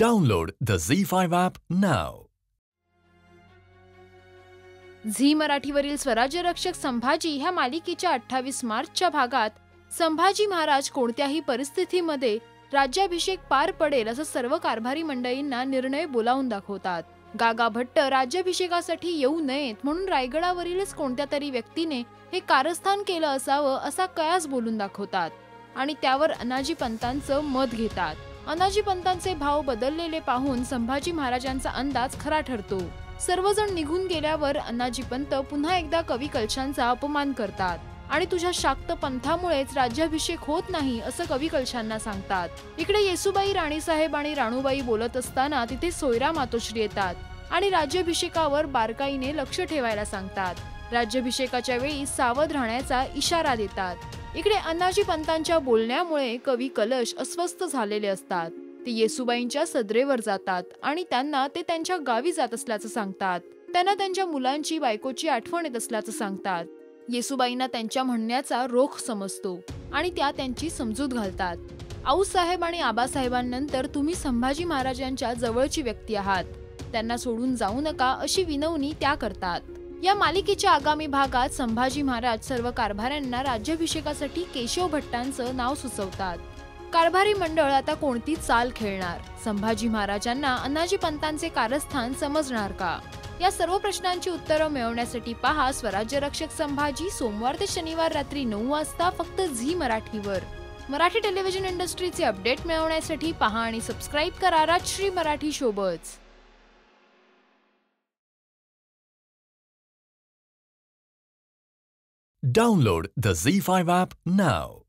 Download the ZEE5 app now. Zee मराठीवरील स्वराज्य रक्षक संभाजी ह्या मालिकेच्या 28 मार्चच्या भागात संभाजी महाराज कोणत्याही परिस्थितीमध्ये राज्याभिषेक पार पडेल असं सर्व कारभारी मंडळींना निर्णय बोलावून दाखवतात. गागा भट्ट राज्याभिषेकासाठी येऊ नयेत म्हणून रायगडावरीलच कोणत्या तरी व्यक्तीने हे कारस्थान केलं असावं असा कयास बोलून दाखवतात आणि त्यावर अनाजी पंतांचं मत घेतात. अनाजी पंतांचे भाव बदललेले पाहून संभाजी महाराजांचा अंदाज खरा ठरतो. सर्वजण निघून गेल्यावर अनाजी पंत पुन्हा एकदा कवी कलशांचा अपमान करतात आणि तुझ्या शाक्त पंथामुळेच राज्याभिषेक होत नाही असं कवी कलशांना सांगतात. इकडे येसुबाई, राणीसाहेब आणि राणूबाई बोलत असताना तिथे सोयरा मातोश्री येतात आणि राज्याभिषेकावर बारकाईने लक्ष ठेवायला सांगतात. राज्याभिषेकाच्या वेळी सावध राहण्याचा इशारा देतात. इकडे अनाजी पंतांच्या बोलण्यामुळे कवी कलश अस्वस्थ झालेले असतात. ते येसुबाईंच्या सदरेवर जातात आणि त्यांना ते त्यांच्या गावी जात असल्याचं सांगतात. त्यांना त्यांच्या मुलांची, बायकोची आठवण येत असल्याचं सांगतात. येसुबाईंना त्यांच्या म्हणण्याचा रोख समजतो आणि त्या त्यांची समजूत घालतात. आऊसाहेब आणि आबासाहेबांनंतर तुम्ही संभाजी महाराजांच्या जवळची व्यक्ती आहात, त्यांना सोडून जाऊ नका अशी विनवणी त्या करतात. या मालिकेच्या आगामी भागात संभाजी महाराज सर्व कारभाऱ्यांना राज्याभिषेकासाठी केशव भट्टांचं नाव सुचवतात. कारभारी मंडळ आता कोणती चाल खेळणार? संभाजी महाराजांना अनाजी पंतांचे कारस्थान समजणार का? या सर्व प्रश्नांची उत्तरं मिळवण्यासाठी पहा स्वराज्य रक्षक संभाजी सोमवार ते शनिवार रात्री 9 वाजता फक्त झी मराठीवर. मराठी टेलिव्हिजन इंडस्ट्रीचे अपडेट मिळवण्यासाठी पहा आणि सबस्क्राईब करा राजश्री मराठी सोबत. Download the ZEE5 app now.